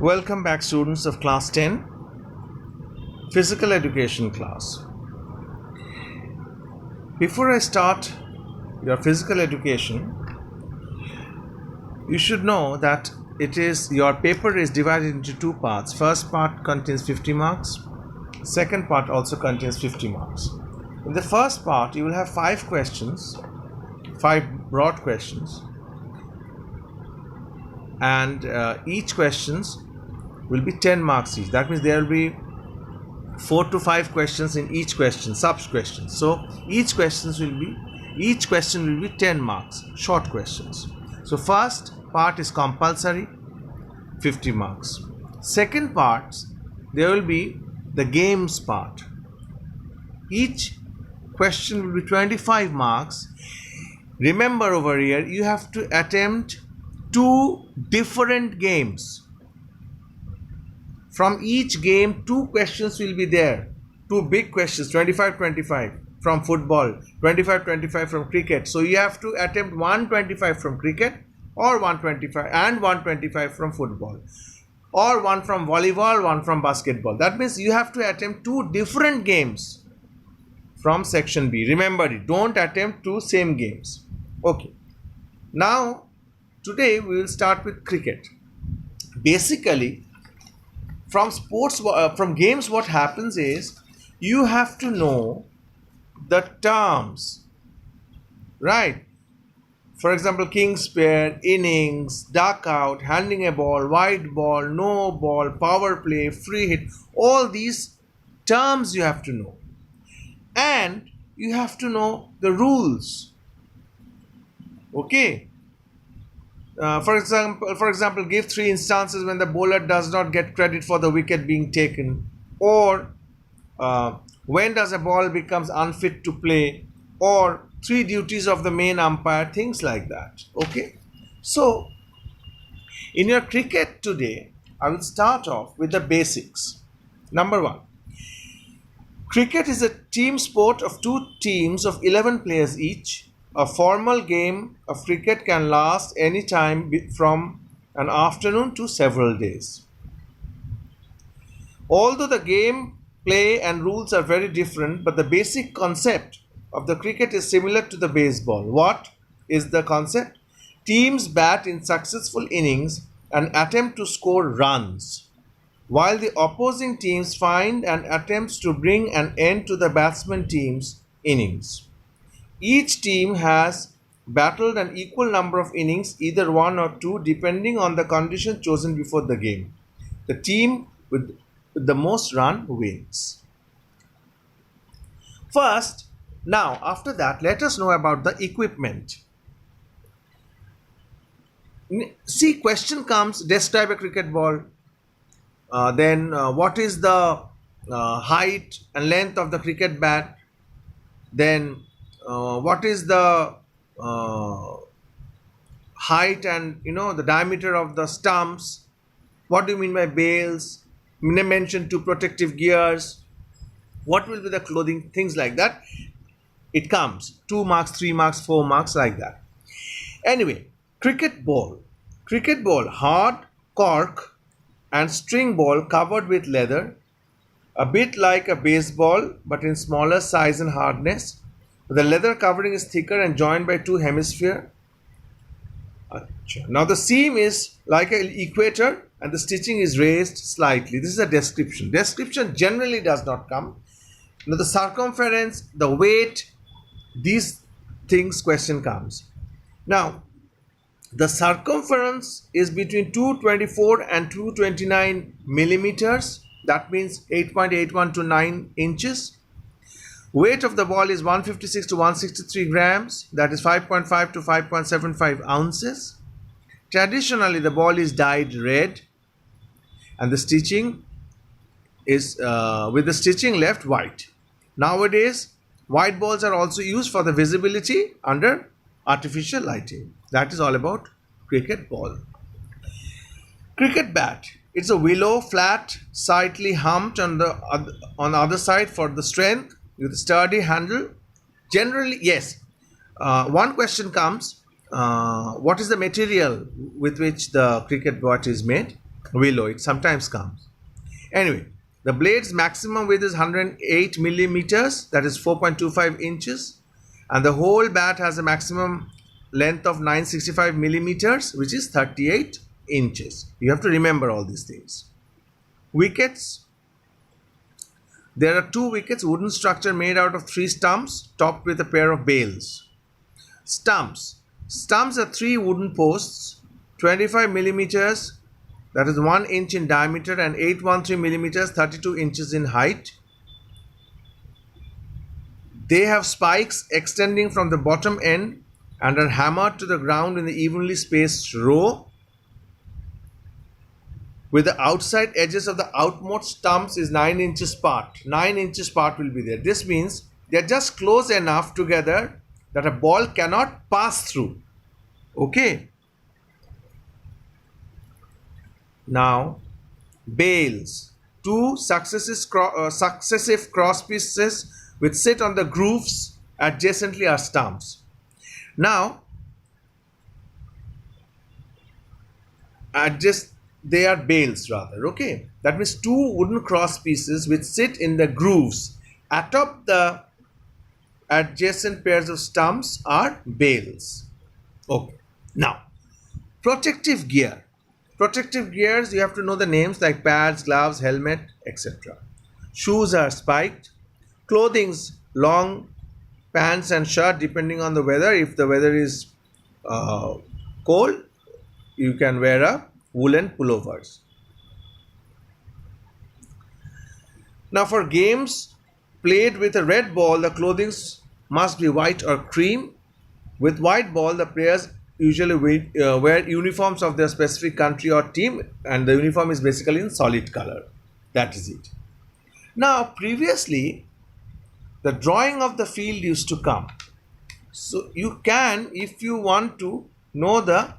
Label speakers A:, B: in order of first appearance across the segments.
A: Welcome back, students of class 10, physical education class. Before I start your physical education, you should know that your paper is divided into two parts. First part contains 50 marks. Second part also contains 50 marks. In the first part, you will have 5 questions, 5 broad questions, and each questions will be 10 marks each. That means there will be 4 to 5 questions in each question, sub-questions. So each question will be 10 marks, short questions. So first part is compulsory, 50 marks. Second part, there will be the games part. Each question will be 25 marks. Remember, over here you have to attempt 2 different games. From each game, 2 questions will be there. 2 big questions, 25-25 from football, 25-25 from cricket. So you have to attempt 125 from cricket, or 125 and 125 from football, or 1 from volleyball, 1 from basketball. That means you have to attempt 2 different games from section B. Remember it, don't attempt 2 same games. Okay. Now, today we will start with cricket. Basically, from games, what happens is you have to know the terms, right? For example, king's pair, innings, duck out, handing a ball, wide ball, no ball, power play, free hit. All these terms you have to know, and you have to know the rules. Okay. For example, give 3 instances when the bowler does not get credit for the wicket being taken, or when does a ball becomes unfit to play, or 3 duties of the main umpire, things like that. Okay, so in your cricket today, I will start off with the basics. Number 1, cricket is a team sport of 2 teams of 11 players each. A formal game of cricket can last any time from an afternoon to several days. Although the game, play and rules are very different, but the basic concept of the cricket is similar to the baseball. What is the concept? Teams bat in successful innings and attempt to score runs, while the opposing teams find and attempts to bring an end to the batsman team's innings. Each team has battled an equal number of innings, either 1 or 2, depending on the condition chosen before the game. The team with the most run wins. First, now after that, let us know about the equipment. See, question comes, describe a cricket ball. Then what is the height and length of the cricket bat? Then what is the height and the diameter of the stumps? What do you mean by bails? Mention 2 protective gears. What will be the clothing? Things like that. It comes 2 marks, 3 marks, 4 marks, like that. Anyway, cricket ball, hard cork and string ball covered with leather, a bit like a baseball but in smaller size and hardness. The leather covering is thicker and joined by 2 hemispheres. Now the seam is like an equator and the stitching is raised slightly. This is a description. Description generally does not come. Now the circumference, the weight, these things question comes. Now the circumference is between 224 and 229 millimeters. That means 8.81 to 9 inches. Weight of the ball is 156 to 163 grams, that is 5.5 to 5.75 ounces. Traditionally, the ball is dyed red and the stitching is with the stitching left white. Nowadays, white balls are also used for the visibility under artificial lighting. That is all about cricket ball. Cricket bat. It's a willow, flat, slightly humped on the other side for the strength, with a sturdy handle. Generally, yes. One question comes, what is the material with which the cricket bat is made? willow. It sometimes comes. Anyway, the blade's maximum width is 108 millimeters, that is 4.25 inches, and the whole bat has a maximum length of 965 millimeters, which is 38 inches. You have to remember all these things. Wickets. There are 2 wickets, wooden structure made out of 3 stumps, topped with a pair of bails. Stumps. Stumps are 3 wooden posts, 25 millimeters, that is 1 inch in diameter, and 813 millimeters, 32 inches in height. They have spikes extending from the bottom end and are hammered to the ground in the evenly spaced row, with the outside edges of the outmost stumps is 9 inches apart. 9 inches apart will be there. This means they are just close enough together that a ball cannot pass through. Okay. Now, bails. 2 successive cross pieces which sit on the grooves adjacently are stumps. Now, they are bails rather. Okay, that means 2 wooden cross pieces which sit in the grooves atop the adjacent pairs of stumps are bails. Okay. Now, protective gear. Protective gears, you have to know the names like pads, gloves, helmet, etc. Shoes are spiked. Clothing's long pants and shirt depending on the weather. If the weather is cold, you can wear a woolen pullovers. Now, for games played with a red ball, the clothing must be white or cream. With white ball, the players usually wear uniforms of their specific country or team, and the uniform is basically in solid color. That is it. Now, previously, the drawing of the field used to come. So you can, if you want to know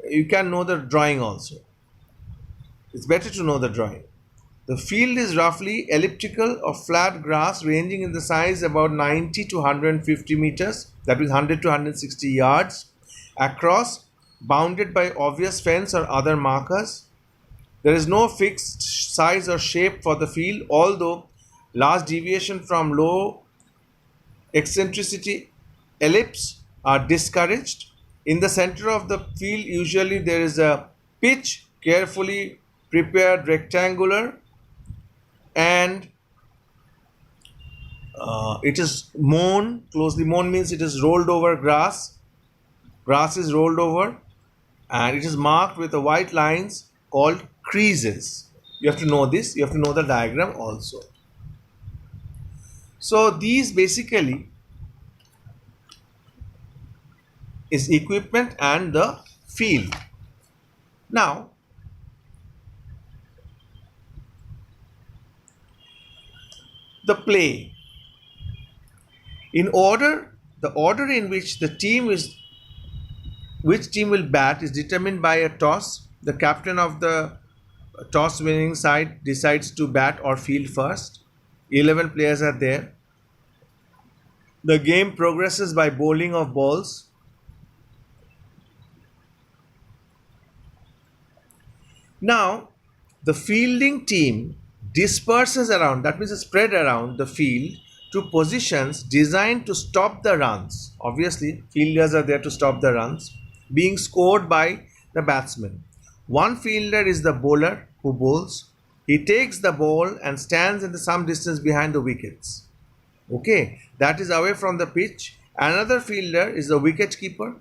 A: you can know the drawing also. It's better to know the drawing. The field is roughly elliptical of flat grass ranging in the size about 90 to 150 meters, that is 100 to 160 yards across, bounded by obvious fence or other markers. There is no fixed size or shape for the field, although large deviation from low eccentricity ellipse are discouraged. In the center of the field, usually there is a pitch, carefully prepared rectangular, and it is mown, closely mown means it is rolled over grass. Grass is rolled over and it is marked with the white lines called creases. You have to know this, you have to know the diagram also. So these basically is equipment and the field. Now, the play. The order in which which team will bat is determined by a toss. The captain of the toss winning side decides to bat or field first. 11 players are there. The game progresses by bowling of balls. Now, the fielding team disperses around, that means spread around the field to positions designed to stop the runs. Obviously, fielders are there to stop the runs being scored by the batsman. One fielder is the bowler who bowls. He takes the ball and stands in some distance behind the wickets. Okay, that is away from the pitch. Another fielder is the wicket keeper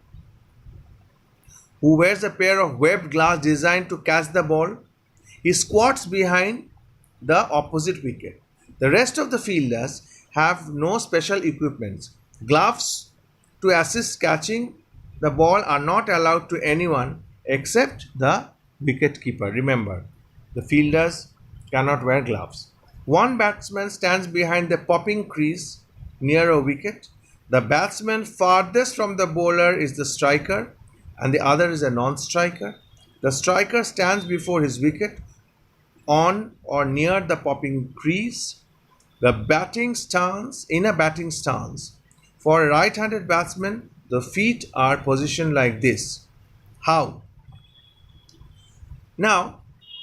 A: who wears a pair of webbed glass designed to catch the ball. He squats behind the opposite wicket. The rest of the fielders have no special equipment. Gloves to assist catching the ball are not allowed to anyone except the wicket keeper. Remember, the fielders cannot wear gloves. One batsman stands behind the popping crease near a wicket. The batsman farthest from the bowler is the striker and the other is a non-striker. The striker stands before his wicket on or near the popping crease. In a batting stance, for a right-handed batsman, the feet are positioned like this. How? Now,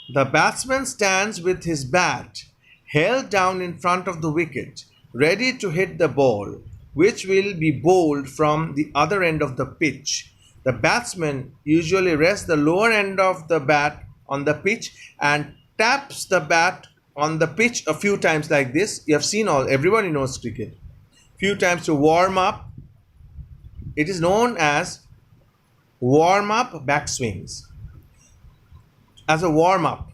A: The batsman stands with his bat held down in front of the wicket, ready to hit the ball, which will be bowled from the other end of the pitch. The batsman usually rests the lower end of the bat on the pitch and taps the bat on the pitch a few times like this. You have seen everybody knows cricket. Few times to warm up. It is known as warm up backswings. As a warm up,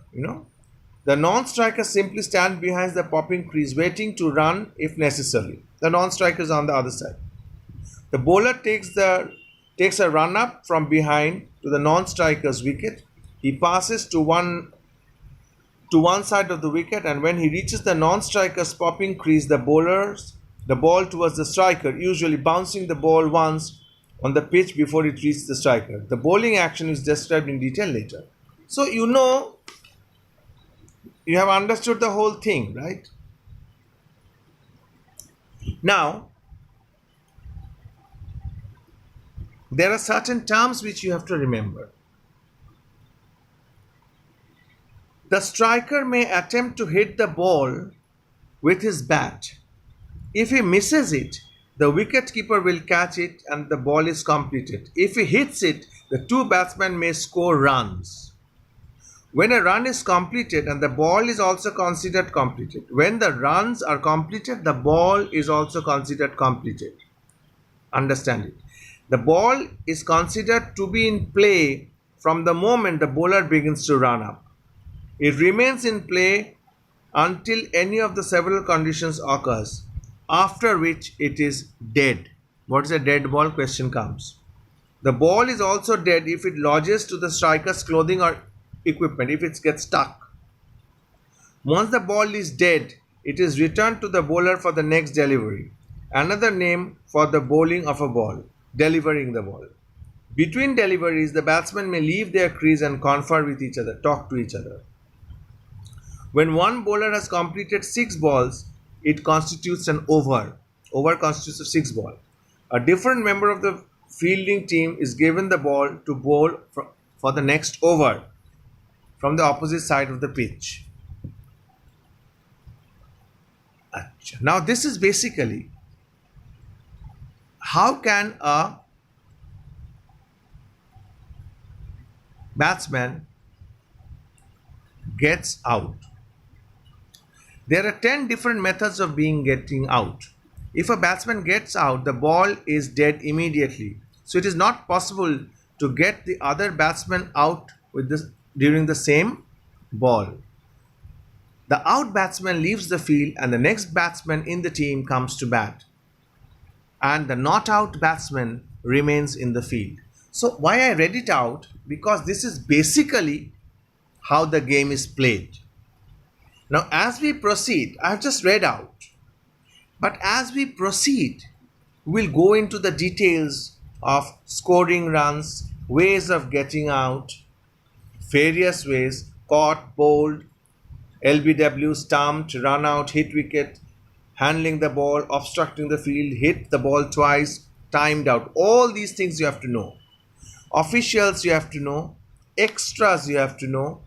A: the non-striker simply stands behind the popping crease waiting to run if necessary. The non-striker is on the other side. The bowler takes a run up from behind to the non-striker's wicket. He passes to one side of the wicket, and when he reaches the non-striker's popping crease, the ball towards the striker, usually bouncing the ball once on the pitch before it reaches the striker. The bowling action is described in detail later. So you have understood the whole thing, right? Now, there are certain terms which you have to remember. The striker may attempt to hit the ball with his bat. If he misses it, the wicketkeeper will catch it and the ball is completed. If he hits it, the two batsmen may score runs. When a run is completed and the ball is also considered completed. When the runs are completed, the ball is also considered completed. Understand it. The ball is considered to be in play from the moment the bowler begins to run up. It remains in play until any of the several conditions occurs, after which it is dead. What is a dead ball? Question comes. The ball is also dead if it lodges to the striker's clothing or equipment, if it gets stuck. Once the ball is dead, it is returned to the bowler for the next delivery. Another name for the bowling of a ball, delivering the ball. Between deliveries, the batsmen may leave their crease and confer with each other, talk to each other. When one bowler has completed 6 balls, it constitutes an over. Over constitutes a 6 ball. A different member of the fielding team is given the ball to bowl for the next over from the opposite side of the pitch. Now this is basically how can a batsman gets out. There are 10 different methods of getting out. If a batsman gets out, the ball is dead immediately. So it is not possible to get the other batsman out during the same ball. The out batsman leaves the field and the next batsman in the team comes to bat. And the not out batsman remains in the field. So why I read it out? Because this is basically how the game is played. Now as we proceed, I have just read out. But as we proceed, we'll go into the details of scoring runs, ways of getting out, various ways, caught, bowled, LBW, stumped, run out, hit wicket, handling the ball, obstructing the field, hit the ball twice, timed out. All these things you have to know. Officials you have to know, extras you have to know,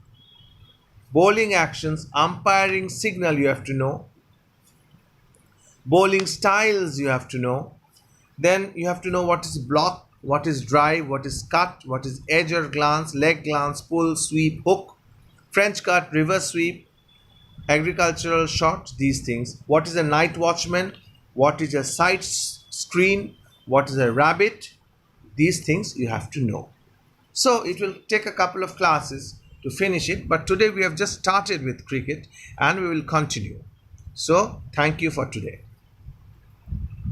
A: bowling actions, umpiring signal you have to know, bowling styles you have to know. Then you have to know what is block, what is drive, what is cut, what is edge or glance, leg glance, pull, sweep, hook, French cut, reverse sweep, agricultural shot, these things. What is a night watchman? What is a sight screen? What is a rabbit? These things you have to know. So it will take a couple of classes to finish it, but today we have just started with cricket and we will continue. So thank you for today.